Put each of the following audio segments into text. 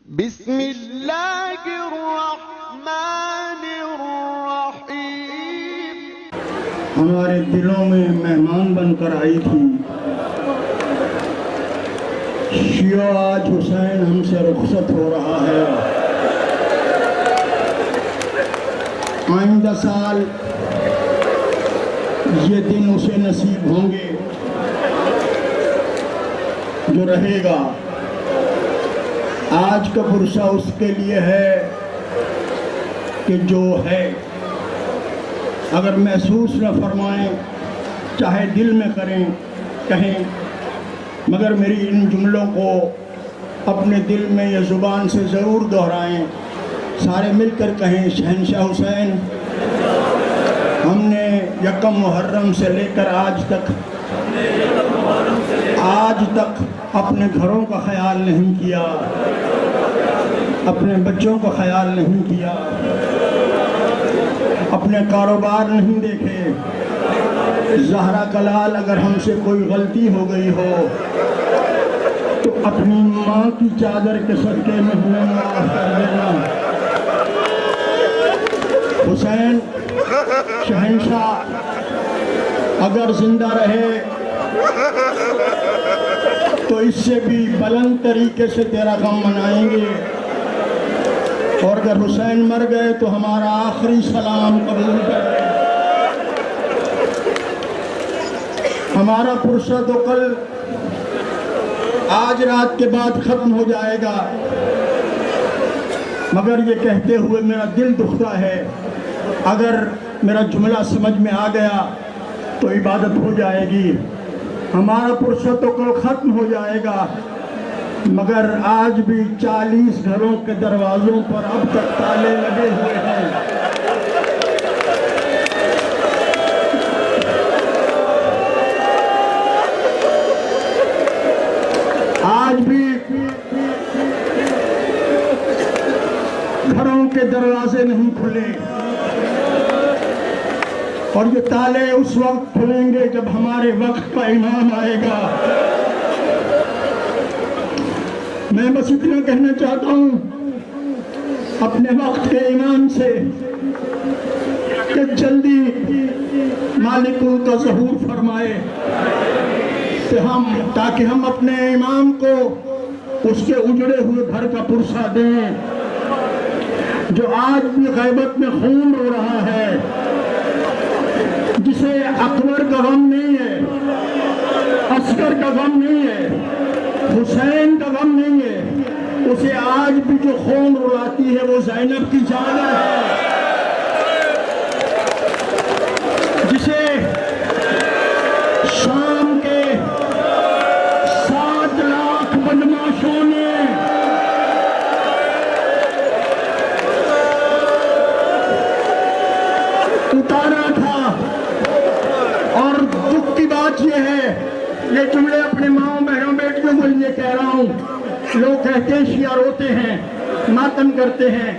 بسم اللہ الرحمن الرحیم۔ ہمارے دلوں میں مہمان بن کر آئی تھی شیعہ، آج حسین ہم سے رخصت ہو رہا ہے۔ آئندہ سال یہ دن اسے نصیب ہوں گے جو رہے گا۔ آج کا پرسہ اس کے لیے ہے کہ جو ہے، اگر محسوس نہ فرمائیں چاہے دل میں کریں کہیں، مگر میری ان جملوں کو اپنے دل میں یا زبان سے ضرور دہرائیں، سارے مل کر کہیں شہنشاہ حسین ہم نے یکم محرم سے لے کر آج تک اپنے گھروں کا خیال نہیں کیا، اپنے بچوں کا خیال نہیں کیا، اپنے کاروبار نہیں دیکھے۔ زہرا کلال، اگر ہم سے کوئی غلطی ہو گئی ہو تو اپنی ماں کی چادر کے صدقے میں ہمیں معاف کر دینا۔ حسین شہنشاہ اگر زندہ رہے تو اس سے بھی بلند طریقے سے تیرا غم منائیں گے، اور اگر حسین مر گئے تو ہمارا آخری سلام قبول کر لیں۔ ہمارا پرسہ تو کل آج رات کے بعد ختم ہو جائے گا، مگر یہ کہتے ہوئے میرا دل دکھتا ہے، اگر میرا جملہ سمجھ میں آ گیا تو عبادت ہو جائے گی۔ ہمارا پرسہ تو کل ختم ہو جائے گا، مگر آج بھی 40 گھروں کے دروازوں پر اب تک تالے لگے ہوئے ہیں۔ آج بھی گھروں کے دروازے نہیں کھلے، اور یہ تالے اس وقت کھلیں گے جب ہمارے وقت کا امام آئے گا۔ میں بس اتنا کہنا چاہتا ہوں اپنے وقت کے امام سے کہ جلدی مالک کا ظہور فرمائے، تاکہ ہم اپنے امام کو اس کے اجڑے ہوئے گھر کا پرسہ دیں، جو آج بھی غیبت میں خون رو رہا ہے، جسے اکبر کا غم نہیں ہے، عسکر کا غم نہیں ہے، حسین کا غم نہیں ہے، اسے آج بھی جو خون رلاتی ہے وہ زینب کی چادر ہے، جسے شام کے 7 لاکھ بدماشوں نے اتارا تھا۔ اور دکھ کی بات یہ ہے، یہ جملے اپنے ماؤں بہنوں بیٹیوں کو لیے کہہ رہا ہوں، لوگ کہتے ہیں شیعہ روتے ہیں، ماتم کرتے ہیں،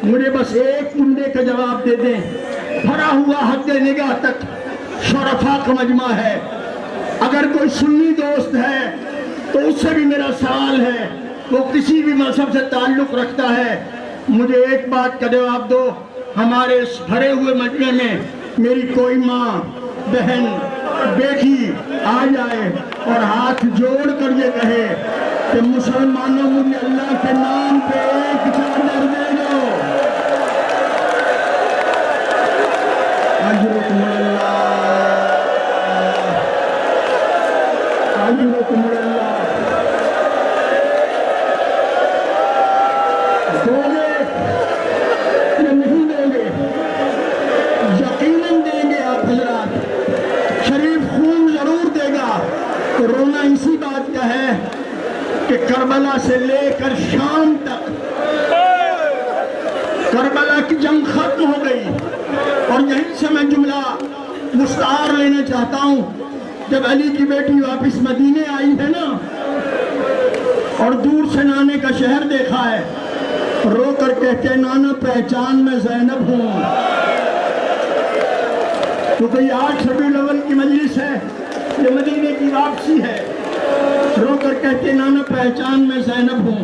مجھے بس ایک جملے کا جواب دے دیں۔ بھرا ہوا حد نگاہ تک شرفاء کا مجمع ہے، اگر کوئی سنی دوست ہے تو اس سے بھی میرا سوال ہے، وہ کسی بھی مذہب سے تعلق رکھتا ہے، مجھے ایک بات کا جواب دو، ہمارے اس بھرے ہوئے مجمع میں میری کوئی ماں، بہن، بیٹی آ جائے اور ہاتھ جوڑ کر یہ کہے کہ مسلمانوں مجھے اللہ کے نام پہ ایک چادر دے دو۔ اجرکم اللہ، اجرکم اللہ۔ دو گے یا نہیں دیں گے؟ یقیناً دیں گے آپ حضرات، شریف خون ضرور دے گا۔ تو رونا اسی بات کا ہے کہ کربلا سے لے کر شام تک کربلا کی جنگ ختم ہو گئی، اور یہیں سے میں جملہ مستعار لینا چاہتا ہوں۔ جب علی کی بیٹی واپس مدینے آئی ہے نا، اور دور سے نانے کا شہر دیکھا ہے، رو کر کہتے نانا پہچان میں زینب ہوں، کیونکہ یہ 8 ربیع الاول کی مجلس ہے، یہ مدینے کی واپسی ہے۔ رو کر کہتے نانا پہچان میں زینب ہوں،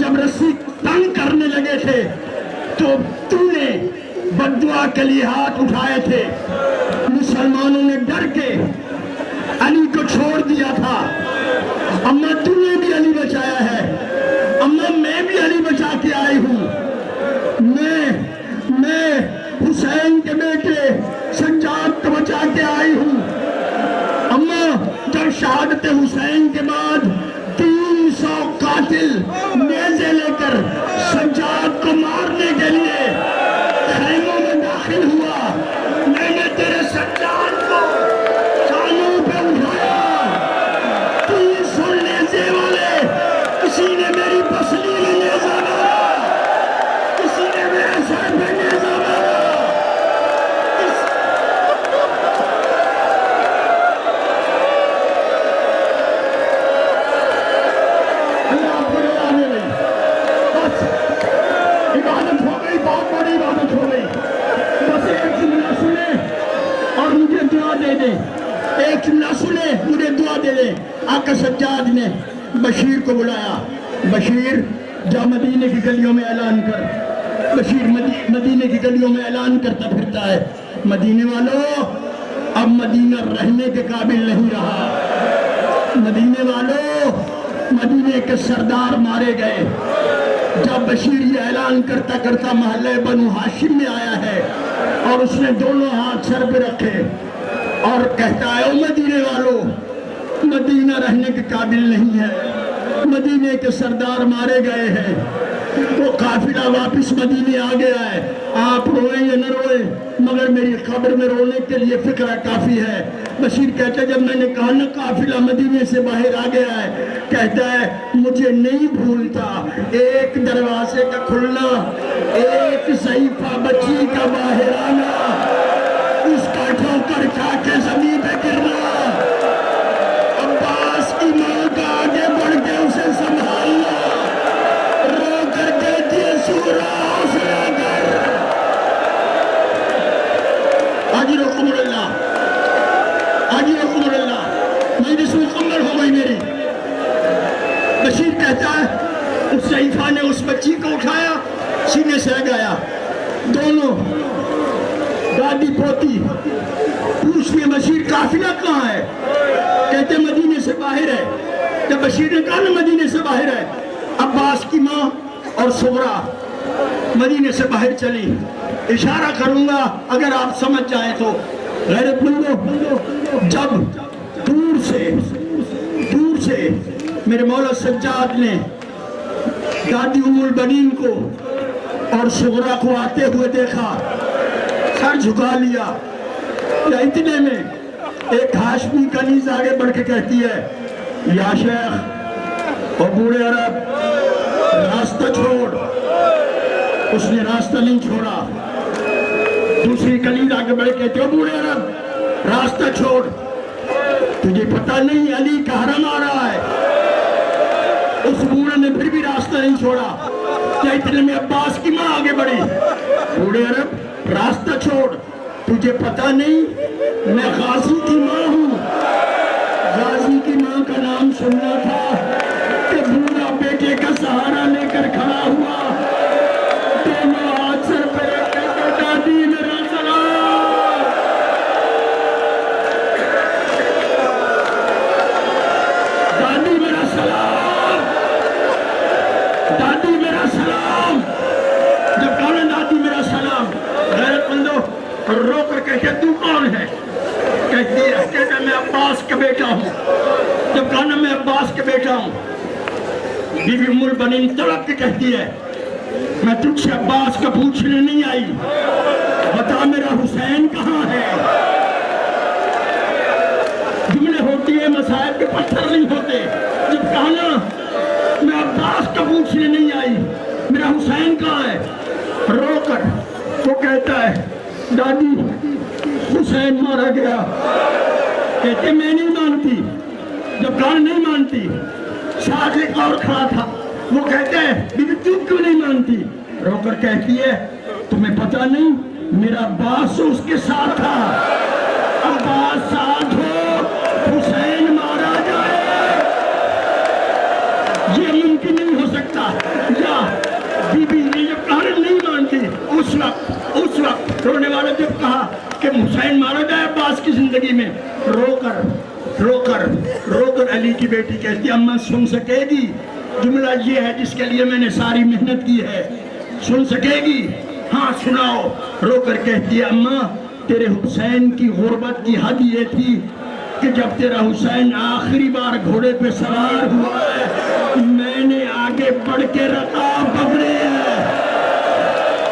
جب رسی تنگ کرنے لگے تھے تو تو نے بددعا کے لیے ہاتھ اٹھائے تھے. مسلمانوں نے ڈر کے علی کو چھوڑ دیا تھا. اما تو نے بھی علی بچایا ہے, اما میں بھی علی بچا کے آئی ہوں. میں حسین کے بیٹے سجاد کو بچا کے آئی ہوں. اما جب شہادت حسین کے بعد 300 قاتل نیزے لے کر سجاد کو مارنے کے لیے خیموں میں داخل ہوا, میں نے تیرے سجاد کو کانوں پہ اٹھایا. 300 نیزے والے, کسی نے میری پسلی میں نیزہ مارا, کسی نے میرے سر پہ نیزہ مارا. عبادت ہو گئی, بہت بڑی عبادت ہو گئی. بس ایک جملہ سنے اور مجھے دعا دے دیں. ایک جملہ سنے, مجھے دعا دے دیں. آقا سجاد نے بشیر کو بلایا. بشیر جا مدینے کی گلیوں میں اعلان کر. بشیر مدینے کی گلیوں میں اعلان کرتا پھرتا ہے, مدینے والوں اب مدینہ رہنے کے قابل نہیں رہا. مدینے والوں مدینے کے سردار مارے گئے. جب بشیر یہ اعلان کرتا کرتا محلے بنو ہاشم میں آیا ہے اور اس نے دونوں ہاتھ سر پہ رکھے اور کہتا ہے, او مدینے والوں مدینہ رہنے کے قابل نہیں ہے, مدینے کے سردار مارے گئے ہیں, وہ قافلہ واپس مدینے آ گیا ہے. آپ روئیں یا نہ روئیں مگر میری قبر میں رونے کے لیے فکرہ کافی ہے. بشیر کہتا ہے جب میں نے کہا نا قافلہ مدینے سے باہر آ گیا ہے, کہتا ہے مجھے نہیں بھولتا ایک دروازے کا کھلنا, ایک صحیفہ بچی کا باہر آنا, اس کا ٹھوکر کھا کے زمین پہ گرنا, عباس کی ماں کا آگے بڑھ کے اسے سنبھالنا, رو کر کہتی ہے سورہ حوصلہ کر. آجی رحم اللہ, آجی رحم اللہ, مجلس مکمل ہو گئی میری. بشیر کہتا ہے اس صحیفہ نے اس بچی کو اٹھایا, سینے سے لگایا, دونوں دادی پوتی پوچھتی ہے بشیر قافلہ کہاں ہے؟ کہتے مدینے سے باہر ہے. جب بشیر نے کہا نا مدینے سے باہر ہے, عباس کی ماں اور صغرا مدینے سے باہر چلی. اشارہ کروں گا اگر آپ سمجھ جائیں تو. غیرت مندو, جب دور سے میرے مولا سجاد نے دادی ام البنین کو اور صغرا کو آتے ہوئے دیکھا, سر جھکا لیا. یا اتنے میں ایک ہاشمی کنیز آگے بڑھ کے کہتی ہے, یا شیخ اور بوڑھے عرب راستہ چھوڑ. اس نے راستہ نہیں چھوڑا. دوسری کنیز آگے بڑھ کے کہتی ہے, بوڑھے عرب راستہ چھوڑ, تجھے پتہ نہیں علی کا حرم آ رہا ہے. اس بوڑھے نے پھر بھی راستہ نہیں چھوڑا. کیا اتنے میں عباس کی ماں آگے بڑھی, بوڑھے عرب راستہ چھوڑ, تجھے پتہ نہیں میں غازی کی ماں ہوں. غازی کی ماں کا نام سننا تھا کہ بوڑھا بیٹے کا سہارا لے کر کھڑا ہوا, دونوں ہاتھ سر پہ رکھ کے دادی میرا سلام, دادی میرا سلام, دادی میرا سلام. جب کہا دادی میرا سلام, غیرت مندو رو کر کہتے تو کون ہے؟ کہتی ہے میں عباس کا بیٹا ہوں. جب کہا میں عباس کا بیٹا ہوں, بی بی ام البنین تڑپ کے کہتی ہے میں تجھ سے عباس کا پوچھنے نہیں آئی, بتا میرا حسین کہاں ہے. جملے ہوتی ہیں مسائل کے پتھر نہیں ہوتے. جب کہا میں عباس کا پوچھنے نہیں آئی, میرا حسین کہاں ہے, رو کر وہ کہتا ہے دادی حسین مارا گیا. کہتے میں نہیں مانتی. جب کہا نہیں مانتی, ساتھ ایک اور کھڑا تھا, وہ کہتے ہیں بی بی تم کیوں نہیں مانتی. رو کر کہتی ہے تمہیں پتہ نہیں میرا عباس اس کے ساتھ تھا. عباس ساتھ ہو حسین مارا جائے, یہ ممکن نہیں ہو سکتا. رونے والوں جب کہا کہ حسین مارا جائے عباس کی زندگی میں، رو کر علی کی بیٹی کہتی اماں سن سکے گی؟ جملہ یہ ہے جس کے لیے میں نے ساری محنت کی ہے، سن سکے گی؟ ہاں سناؤ۔ رو کر کہتی ہے اماں تیرے حسین کی غربت کی حد یہ تھی کہ جب تیرا حسین آخری بار گھوڑے پہ سوار ہوا ہے میں نے آگے بڑھ کے رکاب پکڑے ہے۔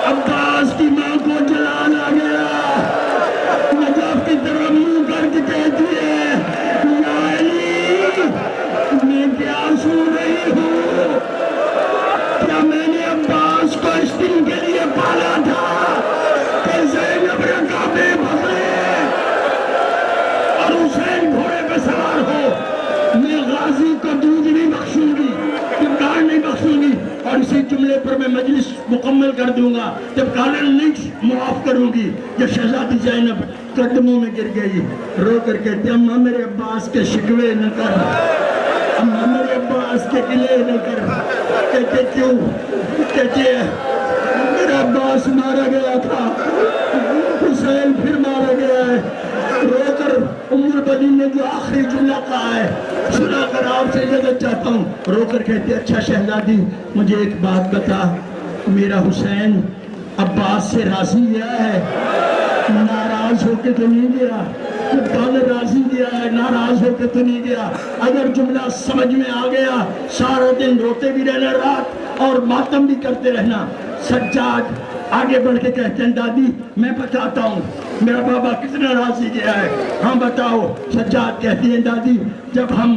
عباس کی ماں کو جلال آ گیا، نجف کی طرف منہ کر کے کہتی ہے یا علی میں کیا سن رہی ہوں؟ کیا میں نے عباس کو اس دن کے لیے پالا تھا کہ زینب رکابیں پکڑے اور حسین گھوڑے پہ سوار ہو؟ میں غازی کو دودھ نہیں بخشوں گی، کردار نہیں بخشوں گی، اور اسی جملے پر میں مجلس مکمل کر دوں گا جب کالن نہیں معاف کروں گی۔ جب شہزادی زینب قدموں میں گر گئی، رو کر کہتے اماں میرے عباس کے شکوے نہ کر، اماں میرے عباس کے گلے نہ کر۔ کہتے کیوں؟ کہتے میرا عباس مارا گیا تھا، حسین پھر مارا گیا ہے۔ رو کر ام البنین نے جو آخری جملہ کہا ہے سنا کر آپ سے اجازت چاہتا ہوں۔ رو کر کہتے اچھا شہزادی مجھے ایک بات بتا، میرا حسین عباس سے راضی گیا ہے؟ ناراض ہو کے تو نہیں گیا؟ راضی گیا ہے، ناراض ہو کے تو نہیں گیا؟ اگر جملہ سمجھ میں آ گیا سارا دن روتے بھی رہنا رات اور ماتم بھی کرتے رہنا۔ سجاد آگے بڑھ کے کہتے ہیں دادی میں بتاتا ہوں میرا بابا کتنا راضی گیا ہے۔ ہاں بتاؤ۔ سجاد کہتی ہیں دادی جب ہم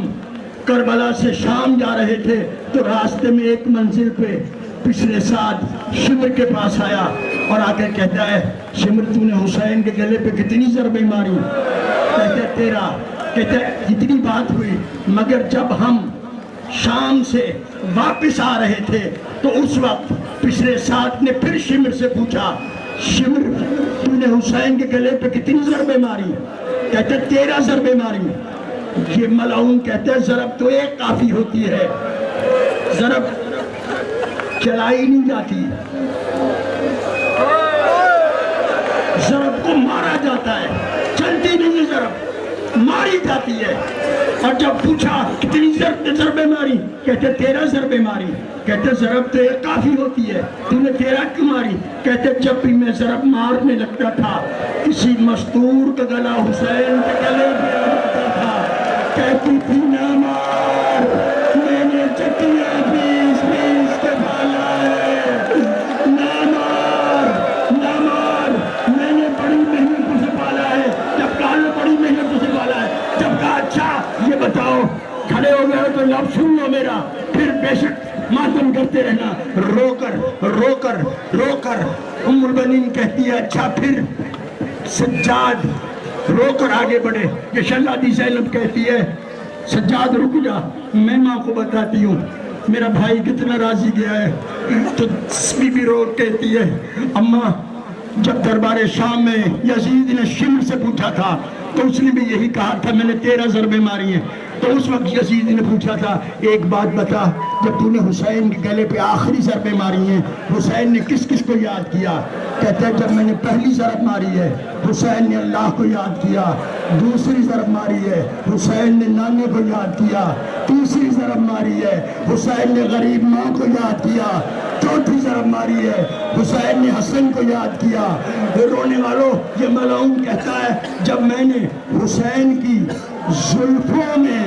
کربلا سے شام جا رہے تھے تو راستے میں ایک منزل پہ پچھلے ساتھ شمر کے پاس آیا اور آ کے کہتا ہے شمر تو نے حسین کے گلے پہ کتنی ضربیں ماری؟ کہتے تیرا۔ کہتے اتنی بات ہوئی مگر جب ہم شام سے واپس آ رہے تھے تو اس وقت پچھلے ساتھ نے پھر شمر سے پوچھا شمر تو نے حسین کے گلے پہ کتنی ضربیں ماری؟ کہتے 13 ضربیں ماری۔ یہ ملعون کہتے ضرب تو ایک کافی ہوتی ہے، ضرب چلائی نہیں جاتی، ضرب کو مارا جاتا ہے، چلتی نہیں ہے ضرب، ماری جاتی ہے۔ اور جب پوچھا کتنی ضربیں ماری؟ کہتے 13 ضربیں ماری۔ کہتے ضرب تو ایک کافی ہوتی ہے، تو نے 13 کیوں ماری؟ کہتے جب بھی میں ضرب مارنے لگتا تھا کسی مستور کا گلا حسین کے گلے پہ آتا تھا، کہتی تھی نہ مار، میں نے چٹیاں پیس کے پالا ہے، نہ مار، میں نے بڑی محنت اسے پالا ہے۔ جب کہا بڑی محنت اسے پالا ہے، جب کہا اچھا یہ بتاؤ کھڑے ہو گئے تو لب سن لو میرا، پھر بے شک ماتم کرتے رہنا۔ رو کر ام البنین کہتی ہے اچھا پھر؟ سجاد رو کر آگے بڑھے۔ یہ شہزادی زینب کہتی ہے سجاد رک جا، میں ماں کو بتاتی ہوں میرا بھائی کتنا راضی گیا ہے۔ تو بی بی رو کہتی ہے اماں جب دربار شام میں یزید نے شمر سے پوچھا تھا تو اس نے بھی یہی کہا تھا میں نے 13 ضربیں ماری ہیں۔ تو اس وقت یزید نے پوچھا تھا ایک بات بتا، جب تو نے حسین کے گلے پہ آخری ضربیں ماری ہیں حسین نے کس کس کو یاد کیا؟ کہتا ہے جب میں نے پہلی ضرب ماری ہے حسین نے اللہ کو یاد کیا، دوسری ضرب ماری ہے حسین نے نانے کو یاد کیا، تیسری ضرب ماری ہے حسین نے غریب ماں کو یاد کیا، چوتھی ضرب ماری ہے حسین نے حسن کو یاد کیا۔ رونے والوں یہ ملعون کہتا ہے جب میں نے حسین کی زلفوں میں